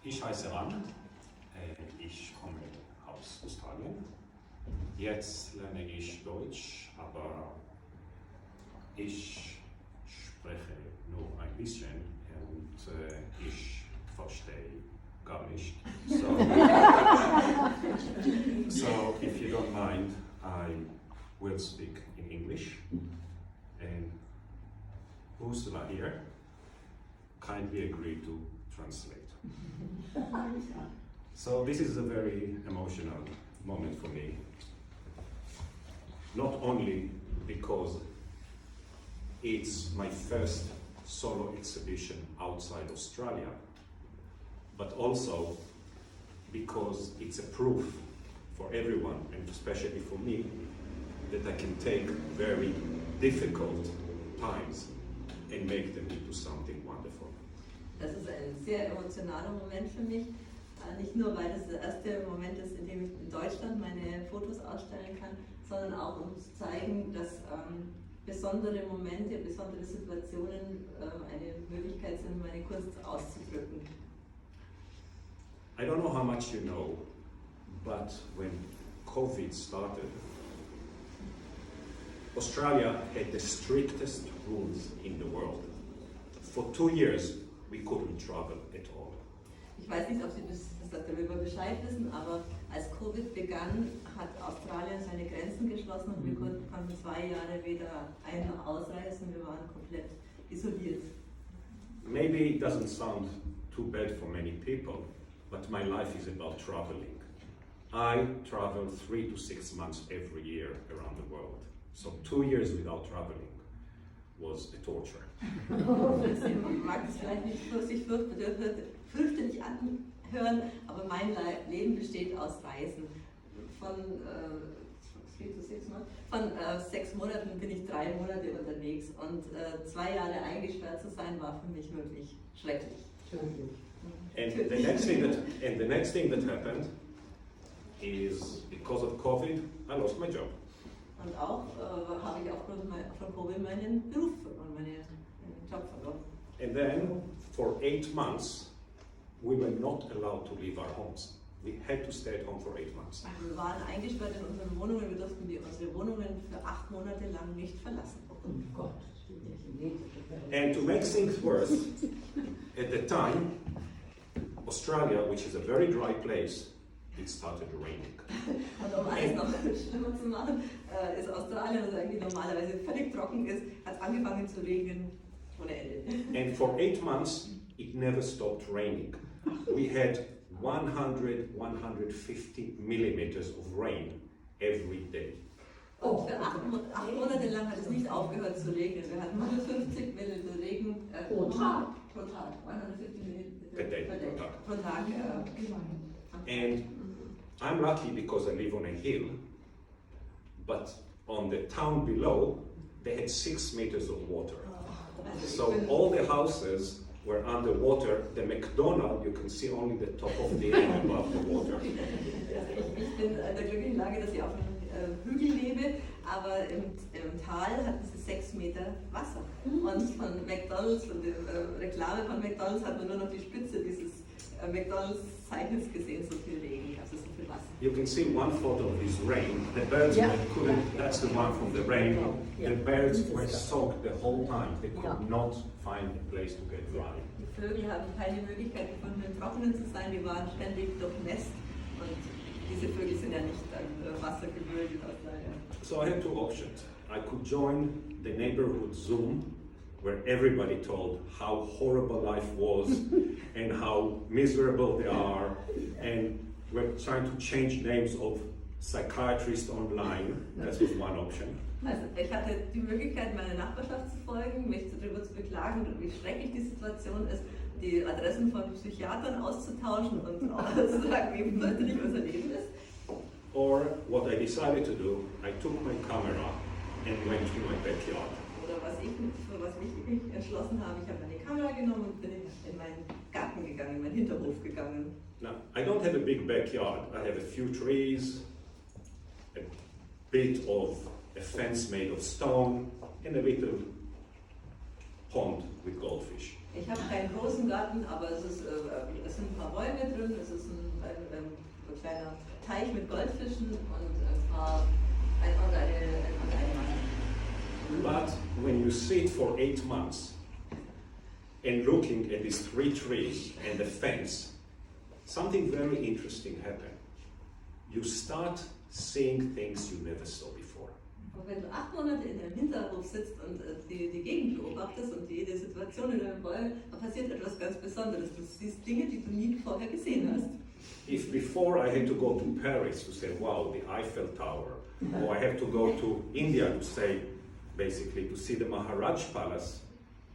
Ich heiße Ran, ich komme aus Australien. Jetzt lerne ich Deutsch, aber ich spreche nur ein bisschen und ich verstehe gar nicht. So if you don't mind, I will speak in English. And Ursula here kindly agreed to translate. So this is a very emotional moment for me. Not only because it's my first solo exhibition outside Australia, but also because it's a proof for everyone, and especially for me, that I can take very difficult times and make them into something wonderful. Das ist ein sehr emotionaler Moment für mich. Nicht nur, weil das der erste Moment ist, in dem ich in Deutschland meine Fotos ausstellen kann, sondern auch, um zu zeigen, dass besondere Momente, besondere Situationen eine Möglichkeit sind, meine Kunst auszudrücken. I don't know how much you know, but when COVID started, Australia had the strictest rules in the world. For 2 years, we couldn't travel at all. Ich weiß nicht, ob Sie darüber Bescheid wissen, aber als Covid begann, hat Australien seine Grenzen geschlossen und wir konnten 2 Jahre weder ein- noch ausreisen. Wir waren komplett isoliert. Maybe it doesn't sound too bad for many people, but my life is about traveling. I travel 3 to 6 months every year around the world. So 2 years without traveling was a torture. Sie mag es vielleicht nicht für sich fürchterlich anhören, aber mein Leben besteht aus Reisen. Von 6 Monaten bin ich 3 Monate unterwegs und 2 Jahre eingesperrt zu sein, war für mich wirklich schrecklich. And the next thing that happened is because of COVID, I lost my job. Und auch habe ich aufgrund von Covid meinen Beruf und meinen Job verloren. And then for 8 months, we were not allowed to leave our homes. We had to stay at home for 8 months. Wir waren eingesperrt in unseren Wohnungen, wir durften unsere Wohnungen für 8 Monate lang nicht verlassen. Oh Gott. And to make things worse, at the time, Australia, which is a very dry place, it started raining. Und um alles noch schlimmer zu machen, ist Australien, das eigentlich normalerweise völlig trocken ist, hat angefangen zu regnen ohne Ende. And for 8 months, it never stopped raining. We had 150 millimeters of rain every day. Und für 8 Monate lang hat es nicht aufgehört zu regnen. Wir hatten 150 Milliliter Regen pro Tag. 150 Milliliter pro Tag. And I'm lucky because I live on a hill, but on the town below, they had 6 meters of water. So all the houses were underwater. The McDonald's, you can see only the top of the end above the water. Ich bin in der glücklichen Lage, dass ich auf einem Hügel lebe, aber im Tal hatten sie 6 Meter Wasser. Und von McDonald's, von der Reklame von McDonald's hat man nur noch die Spitze dieses McDonald's-Zeichens gesehen, so viel Regen, also so viel Wasser. You can see one photo of this rain. The birds couldn't, that's the one from the rain. The birds were soaked the whole time. They could not find a place to get dry. Die Vögel haben keine Möglichkeit gefunden, im Trockenen zu sein, die waren ständig durchnässt und diese Vögel sind ja nicht an Wasser gewöhnt in Australien. So I had 2 options. I could join the neighborhood Zoom, where everybody told how horrible life was and how miserable they are, and we're trying to change names of psychiatrists online. That was one option. Also ich hatte die Möglichkeit, meiner Nachbarschaft zu folgen, mich darüber zu beklagen, wie schrecklich die Situation ist, die Adressen von Psychiatern auszutauschen und auch zu sagen, wie fürchterlich unser Leben ist. Or what I decided to do, I took my camera and went to my backyard. Oder was ich entschlossen habe, ich habe meine Kamera genommen und bin in meinen Garten gegangen, in meinen Hinterhof gegangen. Now, I don't have a big backyard. I have a few trees, a bit of a fence made of stone, and a little pond with goldfish. Ich habe keinen großen Garten, aber es es sind ein paar Bäume drin, es ist ein kleiner Teich mit Goldfischen und ein Mann. But when you sit for 8 months and looking at these 3 trees and the fence, something very interesting happened. You start seeing things you never saw before. Und wenn du 8 Monate in deinem Hinterhof sitzt und die Gegend beobachtest und jede Situation in deinem Bäumen, dann passiert etwas ganz Besonderes. Du siehst Dinge, die du nie vorher gesehen hast. If before I had to go to Paris to say, wow, the Eiffel Tower, or I have to go to India to say, basically to see the Maharaj Palace,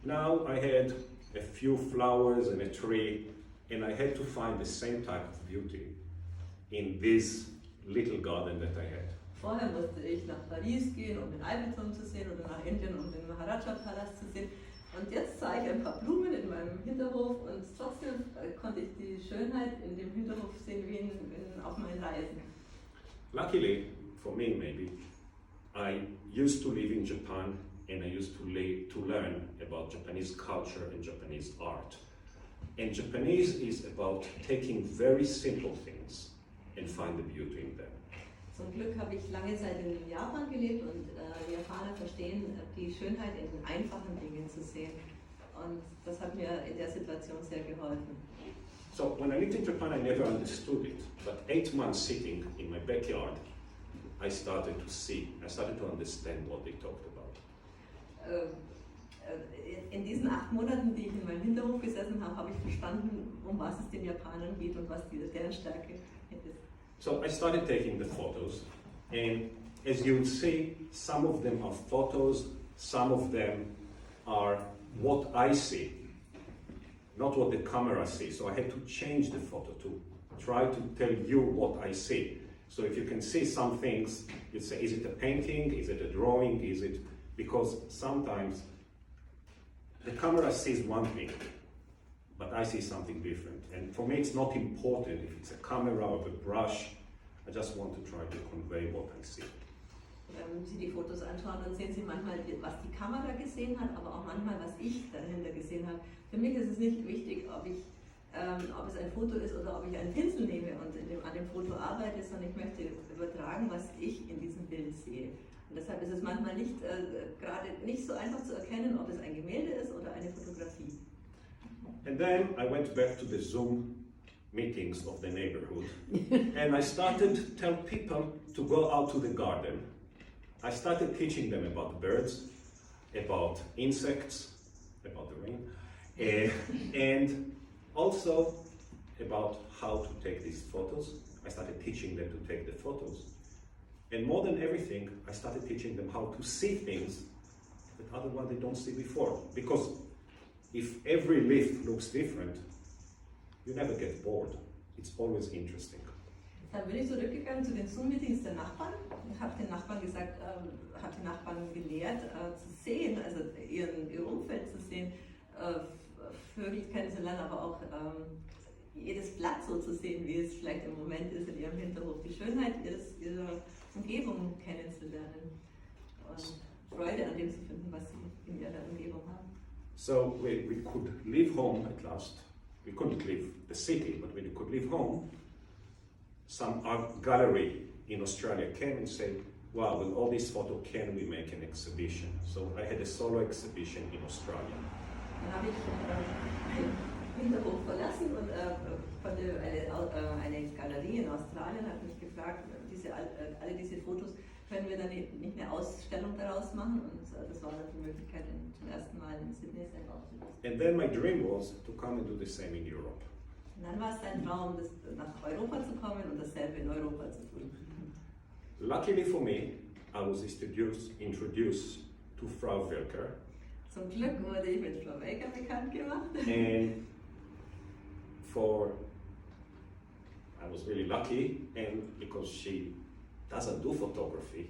now I had a few flowers and a tree, and I had to find the same type of beauty in this little garden that I had. Vorher musste ich nach Paris gehen, um den Eiffelturm zu sehen, oder nach Indien, um den Maharaja-Palast zu sehen. Und jetzt sah ich ein paar Blumen in meinem Hinterhof und trotzdem konnte ich die Schönheit in dem Hinterhof sehen wie auf meinen Reisen. Luckily, for me maybe, I used to live in Japan and I used to learn about Japanese culture and Japanese art. And Japanese is about taking very simple things and find the beauty in them. Zum Glück habe ich lange Zeit in Japan gelebt und die Japaner verstehen die Schönheit in den einfachen Dingen zu sehen. Und das hat mir in der Situation sehr geholfen. So when I lived in Japan, I never understood it. But 8 months sitting in my backyard, I started to understand what they talked about. In diesen 8 Monaten, die ich in meinem Hinterhof gesessen habe, habe ich verstanden, um was es den Japanern geht und was deren Stärke ist. So I started taking the photos, and as you see, some of them are photos, some of them are what I see, not what the camera sees. So I had to change the photo to try to tell you what I see. So if you can see some things, you say, is it a painting, is it a drawing, is it, because sometimes the camera sees one thing, but I see something different. And for me, it's not important if it's a camera or a brush. I just want to try to convey what I see. Wenn Sie die Fotos anschauen, dann sehen Sie manchmal, was die Kamera gesehen hat, aber auch manchmal, was ich dahinter gesehen habe. Für mich ist es nicht wichtig, ob es ein Foto ist oder ob ich einen Pinsel nehme und an dem Foto arbeite, sondern ich möchte übertragen, was ich in diesem Bild sehe. Und deshalb ist es manchmal gerade nicht so einfach zu erkennen, ob es ein Gemälde ist oder eine Fotografie. And then I went back to the Zoom meetings of the neighborhood and I started to tell people to go out to the garden. I started teaching them about birds, about insects, about the rain, and also about how to take these photos. I started teaching them to take the photos. And more than everything, I started teaching them how to see things that otherwise they don't see before. Because if every leaf looks different, you never get bored. It's always interesting. Dann bin ich zurückgegangen zu den Zoom-Meetings der Nachbarn und habe den Nachbarn gesagt, habe die Nachbarn gelehrt zu sehen, also ihr Umfeld zu sehen, Vögel kennenzulernen, aber auch jedes Blatt so zu sehen, wie es vielleicht im Moment ist in ihrem Hinterhof, die Schönheit ihrer Umgebung kennenzulernen und Freude an dem zu finden, was sie in ihrer Umgebung haben. So we could leave home at last. We couldn't leave the city, but when we could leave home, some art gallery in Australia came and said, wow, with all these photos, can we make an exhibition? So I had a solo exhibition in Australia. Dann habe ich den Hinterhof verlassen und eine Galerie in Australien hat mich gefragt, alle diese Fotos, können wir dann nicht eine Ausstellung daraus machen? Und das war dann die Möglichkeit, zum ersten Mal in Sydney selber aufzunehmen. And then my dream was to come and do the same in Europe. Und dann war es ein Traum, nach Europa zu kommen und dasselbe in Europa zu tun. Luckily for me, I was introduced to Frau Welker. Zum Glück wurde ich mit Frau Welker bekannt gemacht. And I was really lucky, and because she doesn't do photography,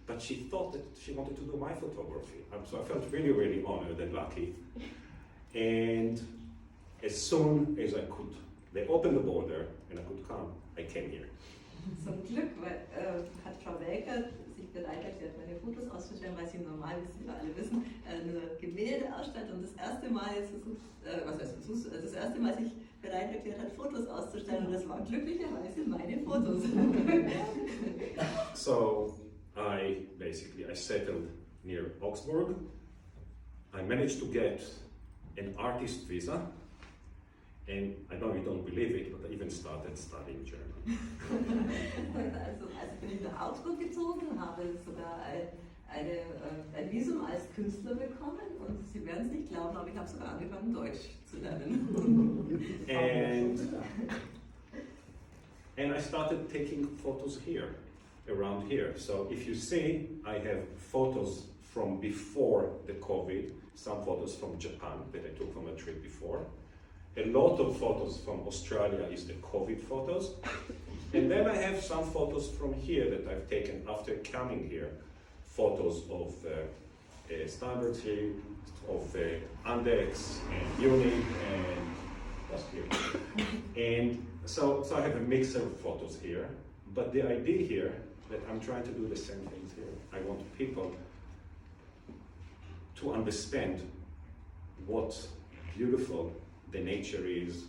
but she thought that she wanted to do my photography. So I felt really, really honored and lucky. And as soon as I could, they opened the border and I could come, I came here. Zum Glück hat Frau Welker sich bereit erklärt, meine Fotos auszustellen, weil sie normal, wie Sie alle wissen, nur Gemälde ausstellt und das erste Mal das erste Mal sich bereit erklärt hat, Fotos auszustellen und das waren glücklicherweise meine Fotos. So I settled near Augsburg. I managed to get an artist visa, and I know you don't believe it, but I even started studying German. Also bin ich nach Augsburg gezogen, habe sogar ein Visum als Künstler bekommen und Sie werden es nicht glauben, aber ich habe sogar angefangen Deutsch zu lernen. And I started taking photos here, around here. So if you see, I have photos from before the COVID, some photos from Japan that I took from a trip before. A lot of photos from Australia is the COVID photos. And then I have some photos from here that I've taken after coming here. Photos of Starnberg, of Andex and Munich and just here. And so I have a mix of photos here, but the idea here that I'm trying to do the same things here. I want people to understand what beautiful the nature is,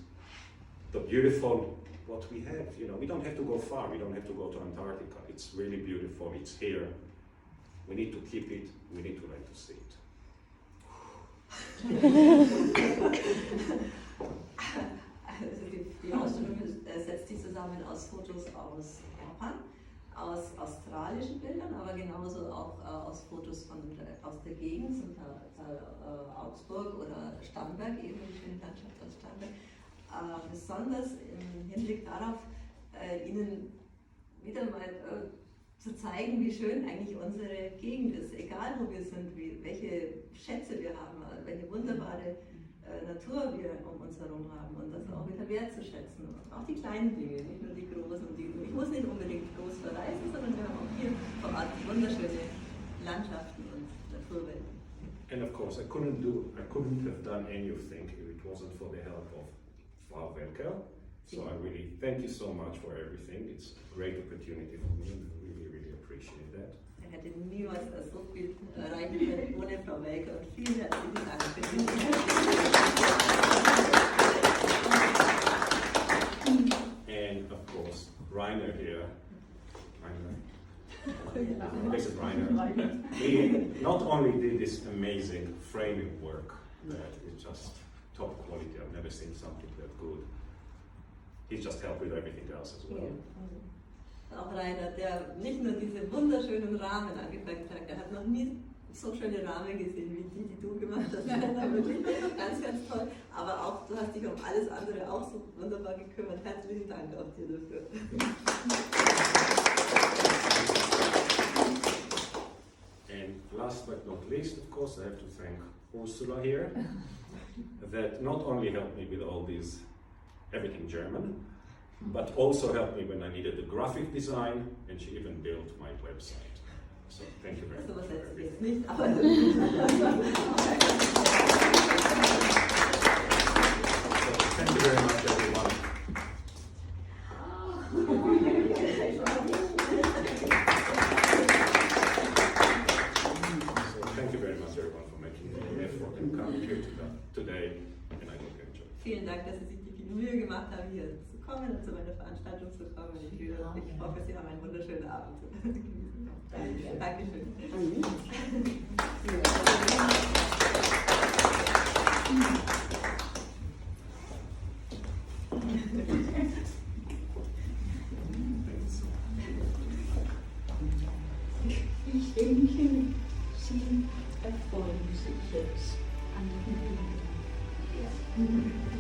the beautiful what we have. You know, we don't have to go far. We don't have to go to Antarctica. It's really beautiful. It's here. We need to keep it. We need to learn to see it. Also die Ausstellung setzt sich zusammen aus Fotos aus Japan, aus australischen Bildern, aber genauso auch aus Fotos aus der Gegend, zum Teil Augsburg oder Starnberg, eben die schöne Landschaft aus Starnberg. Besonders im Hinblick darauf, Ihnen wieder mal zu zeigen, wie schön eigentlich unsere Gegend ist, egal wo wir sind, welche Schätze wir haben, welche wunderbare Natur wir um uns herum haben und das auch wieder wertzuschätzen. Auch die kleinen Dinge, nicht nur die großen. Ich muss nicht unbedingt groß verreisen, sondern wir haben auch hier vor Ort wunderschöne Landschaften und Naturwelten. And of course, I couldn't have done anything if it wasn't for the help of Frau Welker. So I really thank you so much for everything. It's a great opportunity for me, and I really, really appreciate that. Er hätte niemals so viel erreichen können ohne Frau Welker und vielen herzlichen Dank für die And of course, Rainer here. This is Rainer. He not only did this amazing framing work that is just top quality. I've never seen something that good. He just helped with everything else as well. Auch Rainer, der nicht nur diese wunderschönen Rahmen angefertigt hat, er hat noch nie so schöne Rahmen gesehen wie die du gemacht hast. Wirklich ganz, ganz toll. Aber auch du hast dich um alles andere auch so wunderbar gekümmert. Herzlichen Dank auch dir dafür. And last but not least, of course, I have to thank Ursula here, that not only helped me with all these, everything German, but also helped me when I needed the graphic design, and she even built my website. So thank you very much. So thank you very much, everyone. So thank you very much, everyone, for making the effort and coming here today, and I hope you enjoy. Vielen Dank, dass Sie sich die Mühe gemacht haben, hier zu kommen und zu meiner Veranstaltung zu kommen. Ich hoffe, Sie haben einen wunderschönen Abend. Dankeschön. Ich denke, Sie erfreuen sich jetzt an den Bildern. Ja.